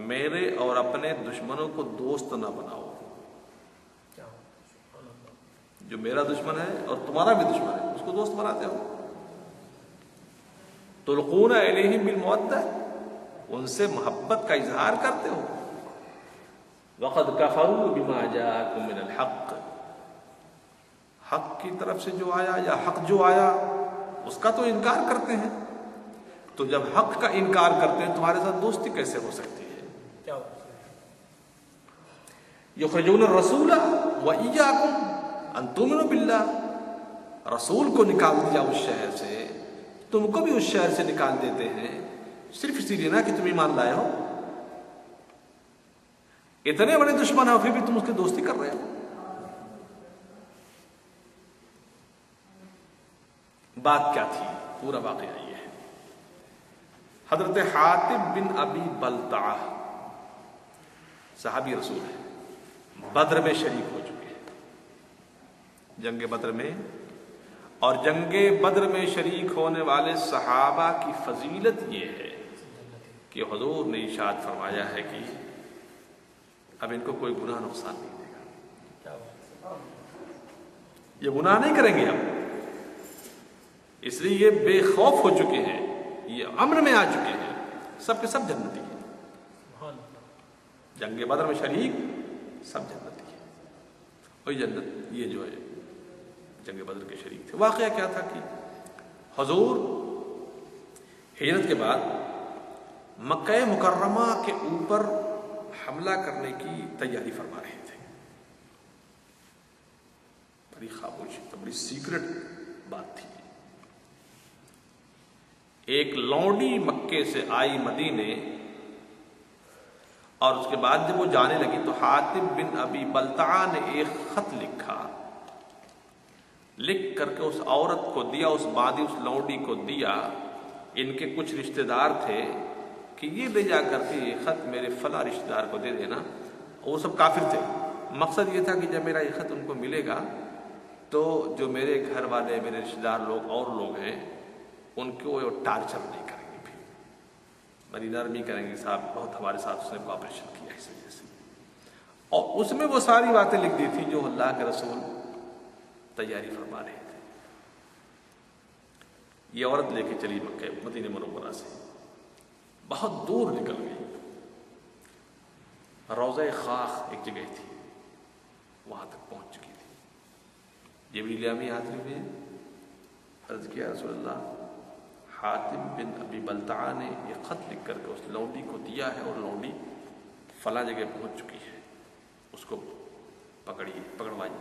میرے اور اپنے دشمنوں کو دوست نہ بناؤ. جو میرا دشمن ہے اور تمہارا بھی دشمن ہے اس کو دوست بناتے ہو. تلقون الیہم بالمودہ، ان سے محبت کا اظہار کرتے ہو. وقد کفروا بما جاءکم من الحق، حق کی طرف سے جو آیا یا حق جو آیا اس کا تو انکار کرتے ہیں. تو جب حق کا انکار کرتے ہیں تمہارے ساتھ دوستی کیسے ہو سکتی ہے؟ یخرجون الرسول وایاکم ان تؤمنوا باللہ، رسول کو نکال دیا اس شہر سے، تم کو بھی اس شہر سے نکال دیتے ہیں صرف اسی لیے نا کہ تم ایمان لائے ہو. اتنے بڑے دشمن ہیں پھر بھی تم اس کی دوستی کر رہے ہو. بات کیا تھی؟ پورا واقعہ یہ ہے. حضرت حاتب بن ابی بلتعہ صحابی رسول ہے، بدر میں شریک ہو چکے ہیں، جنگ بدر میں. اور جنگ بدر میں شریک ہونے والے صحابہ کی فضیلت یہ ہے کہ حضور نے ارشاد فرمایا ہے کہ اب ان کو کوئی گناہ نقصان نہیں دے گا، یہ گناہ نہیں کریں گے اب، اس لیے یہ بے خوف ہو چکے ہیں، یہ امن میں آ چکے ہیں، سب کے سب جنتی ہیں. جنگ بدر میں شریک سب جنتی ہیں. وہی جنت یہ جو ہے جنگ بدر کے شریک تھے. واقعہ کیا تھا کہ حضور ہجرت کے بعد مکہ مکرمہ کے اوپر حملہ کرنے کی تیاری فرما رہے تھے. بڑی خاموشی تو بڑی سیکرٹ بات تھی. ایک لونڈی مکے سے آئی مدینے، اور اس کے بعد جب وہ جانے لگی تو حاتب بن ابی بلتعہ نے ایک خط لکھا، لکھ کر کے اس عورت کو دیا، اس بادی اس لونڈی کو دیا. ان کے کچھ رشتہ دار تھے کہ یہ لے جا کر کے یہ خط میرے فلاں رشتہ دار کو دے دینا. وہ سب کافر تھے. مقصد یہ تھا کہ جب میرا یہ خط ان کو ملے گا تو جو میرے گھر والے، میرے رشتہ دار لوگ اور لوگ ہیں ان کو وہ ٹارچر نہیں کریں گے، پھر بڑی نرمی کریں گے. صاحب بہت ہمارے ساتھ اس نے کوآپریشن کیا اس وجہ سے. اور اس میں وہ ساری باتیں لکھ دی تھی جو اللہ کے رسول تیاری فرما رہے تھے. یہ عورت لے کے چلی مکہ مدینہ منورہ سے، بہت دور نکل گئی. روضہ خاخ ایک جگہ تھی، وہاں تک پہنچ چکی تھی. جبریل امی حاضر ہوئے، عرض کیا رسول اللہ حاتم بن ابی بلتعہ نے یہ خط لکھ کر کے اس لونڈی کو دیا ہے اور لونڈی فلاں جگہ پہنچ چکی ہے، اس کو پکڑیے، پکڑوائیے.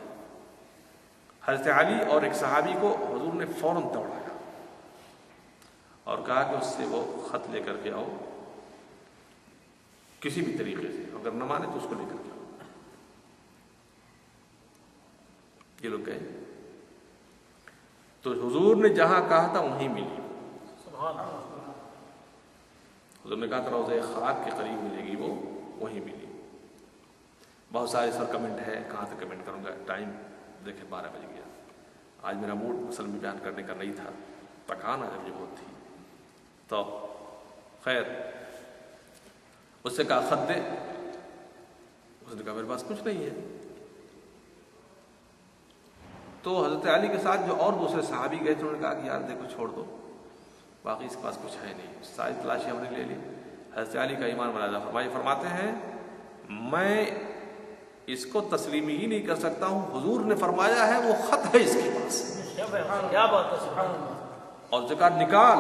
حضرت علی اور ایک صحابی کو حضور نے فوراً دوڑایا اور کہا کہ اس سے وہ خط لے کر کے آؤ کسی بھی طریقے سے، اگر نہ مانے تو اس کو لے کر کے آؤ. یہ لوگ گئے تو حضور نے جہاں کہا تھا وہیں ملی. حضور نے کہا تھا روضہ خاک کے قریب ملے گی، وہ وہیں ملی. بہت سارے سر کمنٹ ہے، کہاں سے کمنٹ کروں گا، ٹائم دیکھیں 12 بج گیا. آج میرا موڈ اصل میں بیان کرنے کا نہیں تھا، تکان جب بہت تھی. تو خیر اس سے کہا خط دے، اس نے کہا میرے پاس کچھ نہیں ہے. تو حضرت علی کے ساتھ جو اور دوسرے صحابی گئے تھے انہوں نے کہا کہ یار دیکھو چھوڑ دو، باقی اس کے پاس کچھ ہے نہیں. ساری تلاشی ہم نے لے لی. حضرت علی کا ایمان ملازہ فرماتے ہیں میں اس کو تسلیم ہی نہیں کر سکتا ہوں، حضور نے فرمایا ہے وہ خط ہے اس کے پاس. کیا بات ہے! اور اس نے کہا نکال،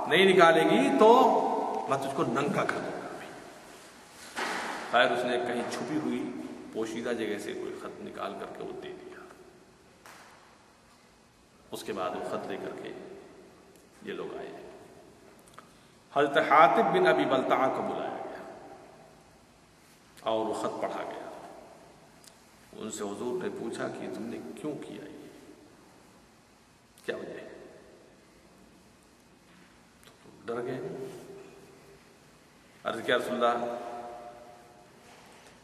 نہیں نکالے گی تو میں تجھ کو ننگا کر دوں گا. خیر اس نے کہیں چھپی ہوئی پوشیدہ جگہ سے کوئی خط نکال کر کے وہ دے دیا. اس کے بعد وہ خط لے کر کے یہ لوگ آئے. حضرت حاتب بن ابی بلتعہ کو بلایا گیا اور وہ خط پڑھا گیا. ان سے حضور نے پوچھا کہ تم نے کیوں کیا یہ، کیا وجہ ہے؟ ڈر گئے. عرض کیا رسول اللہ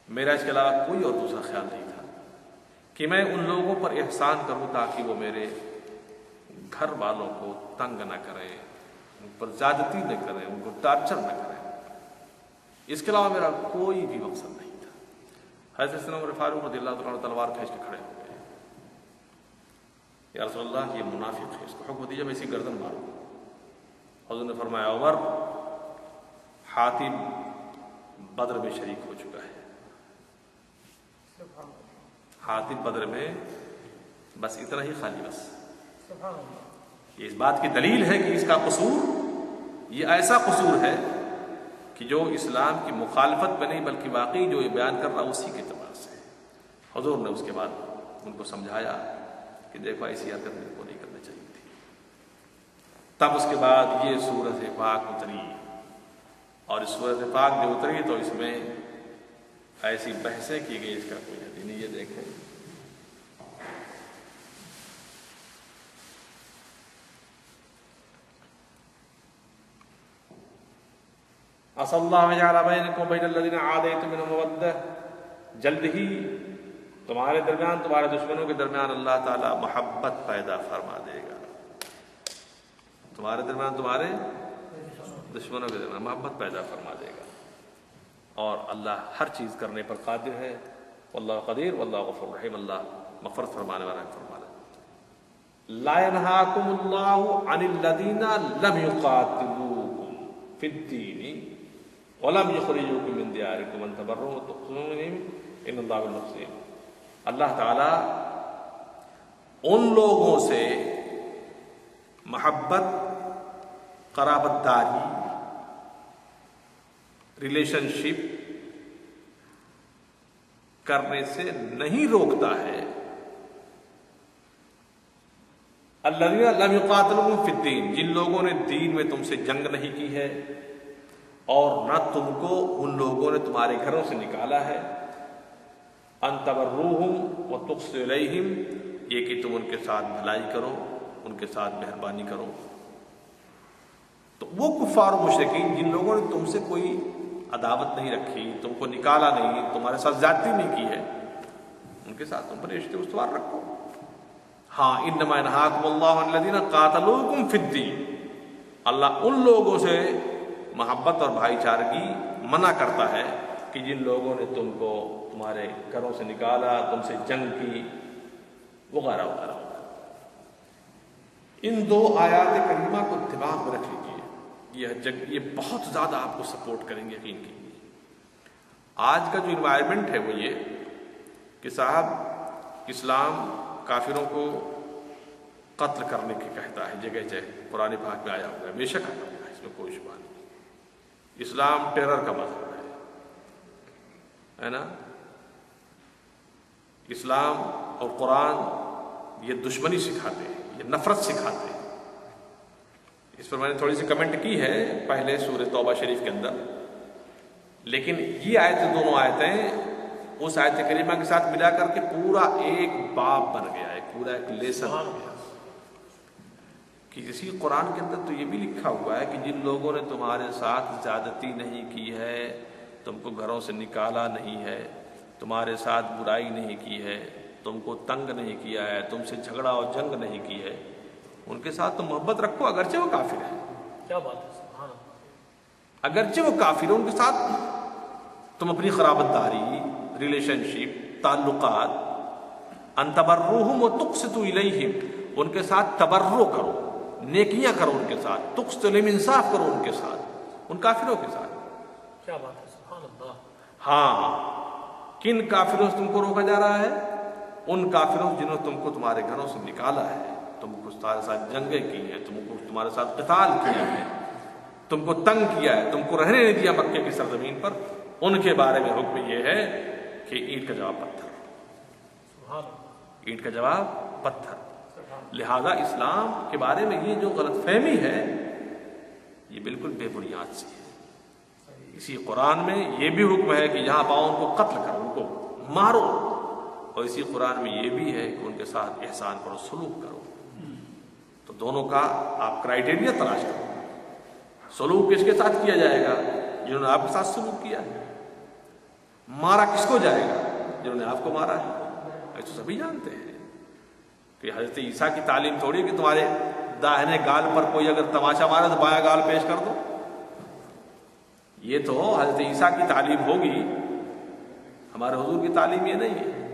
میرا اس کے علاوہ کوئی اور دوسرا خیال نہیں تھا کہ میں ان لوگوں پر احسان کروں تاکہ وہ میرے گھر والوں کو تنگ نہ کریں، ان پر زیادتی نہ کریں، ان کو ٹارچر نہ کریں. اس کے علاوہ میرا کوئی بھی مقصد نہیں تھا۔ حضرت سیدنا عمر فاروق رضی اللہ تعالیٰ عنہ تلوار کھینچ کے کھڑے ہو گئے، یا رسول اللہ یہ منافق ہے، اس کو حکم دیجیے میں اسی گردن ماروں۔ حضور نے فرمایا عمر، حاتم بدر میں شریک ہو چکا ہے، حاتم بدر میں بس اتنا ہی خالی بس۔ یہ اس بات کی دلیل ہے کہ اس کا قصور یہ ایسا قصور ہے کہ جو اسلام کی مخالفت میں نہیں بلکہ واقعی جو یہ بیان کر رہا اسی کے اعتبار سے۔ حضور نے اس کے بعد ان کو سمجھایا کہ دیکھو ایسی حرکت میرے کو نہیں کرنی چاہیے تھی۔ تب اس کے بعد یہ سورۃ پاک اتری، اور اس سورۃ پاک جو اتری تو اس میں ایسی بحثیں کی گئی اس کا کوئی حد نہیں۔ یہ دیکھیں عسى الله أن يجعل بينكم وبين الذين عاديتم منهم مودة، جلد ہی تمہارے درمیان تمہارے دشمنوں کے درمیان اللہ تعالیٰ محبت پیدا فرما دے گا۔ تمہارے درمیان تمہارے دشمنوں کے درمیان محبت پیدا فرما دے گا، اور اللہ ہر چیز کرنے پر قادر ہے۔ واللہ قدیر واللہ غفور رحیم، اللہ مغفرت فرمانے والا ہے۔ فرمانا لا ينهاكم الله عن الذين لم يقاتلوكم في الدين وَلَمْ يُخْرِجُوكُم مِّن دِيَارِكُمْ أَن تَبَرُّوهُم وَتُقْسِطُوا إِلَيْهِمْ إِنَّ اللَّهَ بِالْمُحْسِنِينَ۔ اللہ تعالیٰ ان لوگوں سے محبت، قرابت داری، ریلیشن شپ کرنے سے نہیں روکتا ہے۔ الذین لم یقاتلوکم فی الدین، جن لوگوں نے دین میں تم سے جنگ نہیں کی ہے اور نہ تم کو ان لوگوں نے تمہارے گھروں سے نکالا ہے۔ ان تبروہم وتقسطوا الیہم، یہ کہ تم ان کے ساتھ بھلائی کرو، ان کے ساتھ مہربانی کرو۔ تو وہ کفار و مشرکین جن لوگوں نے تم سے کوئی عداوت نہیں رکھی، تم کو نکالا نہیں، تمہارے ساتھ زیادتی نہیں کی ہے، ان کے ساتھ تم پر رشتے استوار رکھو۔ ہاں انما ینہاکم اللہ عن الذین قاتلوکم فی الدین، اللہ ان لوگوں سے محبت اور بھائی چارگی منع کرتا ہے کہ جن لوگوں نے تم کو تمہارے گھروں سے نکالا، تم سے جنگ کی، وغیرہ وغیرہ۔ ان دو آیات کریمہ کو دماغ میں رکھ لیجیے، یہ بہت زیادہ آپ کو سپورٹ کریں گے، یقین کیجیے۔ آج کا جو انوائرمنٹ ہے وہ یہ کہ صاحب اسلام کافروں کو قتل کرنے کی کہتا ہے، جگہ جگہ قرآن پاک میں آیا ہوا ہے، بے شک آیا ہوا ہے، اس میں کوئی شبہ نہیں۔ اسلام ٹیرر کا مذہب ہے نا؟ اسلام اور قرآن یہ دشمنی سکھاتے ہیں، یہ نفرت سکھاتے ہیں۔ اس پر میں نے تھوڑی سی کمنٹ کی ہے پہلے سورہ توبہ شریف کے اندر، لیکن یہ آیتیں، دونوں آیتیں اس آیت کریمہ کے ساتھ ملا کر کے پورا ایک باب بن گیا ہے، پورا ایک لیسن بن گیا کہ اسی قرآن کے اندر تو یہ بھی لکھا ہوا ہے کہ جن لوگوں نے تمہارے ساتھ زیادتی نہیں کی ہے، تم کو گھروں سے نکالا نہیں ہے، تمہارے ساتھ برائی نہیں کی ہے، تم کو تنگ نہیں کیا ہے، تم سے جھگڑا اور جنگ نہیں کی ہے، ان کے ساتھ تم محبت رکھو اگرچہ وہ کافر ہیں۔ کیا بات ہے، سبحان اللہ۔ اگرچہ وہ کافر ہیں، ان کے ساتھ تم اپنی قرابت داری، ریلیشن شپ، تعلقات، ان تبروہم وتقسطوا الیہم، ان کے ساتھ تبرو کرو، نیکیاں کرو ان کے ساتھ، تقسطوا الیہم، انصاف کرو ان کے ساتھ، ان کافروں کے ساتھ۔ کیا بات ہے، سبحان اللہ۔ ہاں، کن کافروں سے تم کو روکا جا رہا ہے؟ ان کافروں جنہوں نے تم کو تمہارے گھروں سے نکالا ہے، تم کو تمہارے ساتھ جنگیں کی ہیں، تم کو تمہارے ساتھ قتال کیا ہے، تم کو تنگ کیا ہے، تم کو رہنے نہیں دیا مکے کی سرزمین پر، ان کے بارے میں حکم یہ ہے کہ اینٹ کا جواب پتھر، سبحان اللہ۔ اینٹ کا جواب پتھر۔ لہذا اسلام کے بارے میں یہ جو غلط فہمی ہے یہ بالکل بے بنیاد سی ہے۔ اسی قرآن میں یہ بھی حکم ہے کہ یہاں پاؤ ان کو قتل کرو، ان کو مارو، اور اسی قرآن میں یہ بھی ہے کہ ان کے ساتھ احسان کرو، سلوک کرو۔ تو دونوں کا آپ کرائیٹیریا تلاش کرو۔ سلوک کس کے ساتھ کیا جائے گا؟ جنہوں نے آپ کے ساتھ سلوک کیا ہے۔ مارا کس کو جائے گا؟ جنہوں نے آپ کو مارا ہے۔ ایسے سبھی جانتے ہیں کہ حضرت عیسیٰ کی تعلیم تھوڑی ہے کہ تمہارے داہنے گال پر کوئی اگر تماشا مارے تو بایاں گال پیش کر دو۔ یہ تو حضرت عیسیٰ کی تعلیم ہوگی، ہمارے حضور کی تعلیم یہ نہیں ہے۔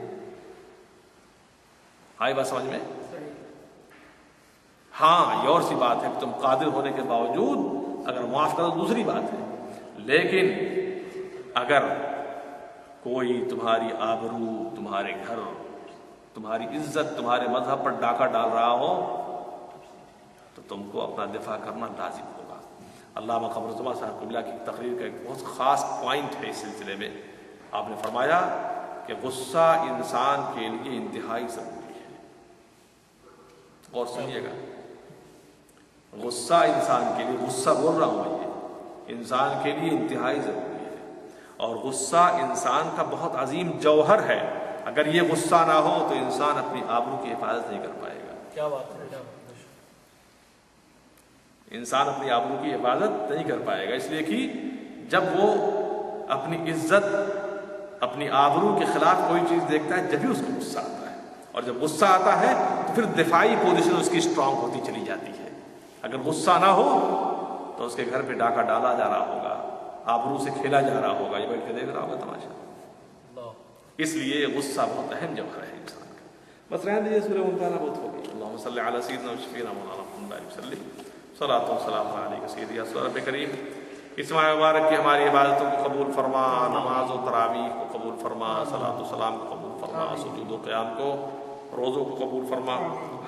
آئی بات سمجھ میں؟ ہاں یہ اور سی بات ہے کہ تم قادر ہونے کے باوجود اگر معاف کرو دوسری بات ہے، لیکن اگر کوئی تمہاری آبرو، تمہارے گھر، تمہاری عزت، تمہارے مذہب پر ڈاکہ ڈال رہا ہو تو تم کو اپنا دفاع کرنا لازم ہوگا۔ علامہ قمرالزماں صاحب قبلہ کی تقریر کا ایک بہت خاص پوائنٹ ہے اس سلسلے میں، آپ نے فرمایا کہ غصہ انسان کے لیے انتہائی ضروری ہے۔ اور سنیے گا، غصہ انسان کے لیے، غصہ بول رہا ہوں یہ انسان کے لیے انتہائی ضروری ہے، اور غصہ انسان کا بہت عظیم جوہر ہے۔ اگر یہ غصہ نہ ہو تو انسان اپنی آبرو کی حفاظت نہیں کر پائے گا۔ کیا بات ہے، کیا بات ہے۔ انسان اپنی آبرو کی حفاظت نہیں کر پائے گا، اس لیے کہ جب وہ اپنی عزت، اپنی آبرو کے خلاف کوئی چیز دیکھتا ہے جبھی اس کو غصہ آتا ہے، اور جب غصہ آتا ہے تو پھر دفاعی پوزیشن اس کی اسٹرانگ ہوتی چلی جاتی ہے۔ اگر غصہ نہ ہو تو اس کے گھر پہ ڈاکہ ڈالا جا رہا ہوگا، آبرو سے کھیلا جا رہا ہوگا، یہ بیٹھ کے دیکھ رہا ہوگا تماشا۔ اس لیے غصہ بہت اہم جوہر ہے انسان کا۔ بس رہنے دیجیے، سورہ ممتحنہ بہت ہو گئی۔ اللہم صلی علی سیدنا و شفیعنا مولانا محمد علیہ وسلم، صلاۃ و سلام علیہ سیدی رب کریم۔ اس ماہ مبارک کی ہماری عبادتوں کو قبول فرما، نماز و تراویح کو قبول فرما، صلاۃ و سلام کو قبول فرما، سجود و قیام کو، روزوں کو قبول فرما۔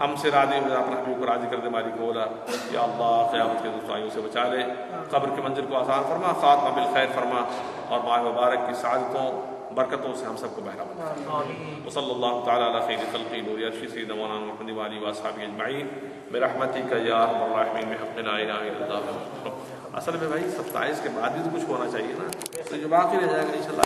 ہم سے راضی ہو جا، اپنے حبیب کو راضی کر دے مالک مولا۔ یا اللہ قیامت کے دشواریوں سے بچا لے، قبر کے منزل کو آسان فرما، خاتمہ بالخیر فرما، اور ماہ مبارک کی سعادتوں برکتوں سے ہم سب کو بہرہ بنا۔ وصلی اللہ تعالی علی خیر خلقہ نور عرش سیدنا مولانا محمد و آلہ و اصحابہ اجمعین برحمتک یا ارحم الراحمین بحق لا الہ الا اللہ۔ اصل میں بھائی 27 کے بعد بھی تو کچھ ہونا چاہیے نا، تو جو باقی رہ جائے گا انشاءاللہ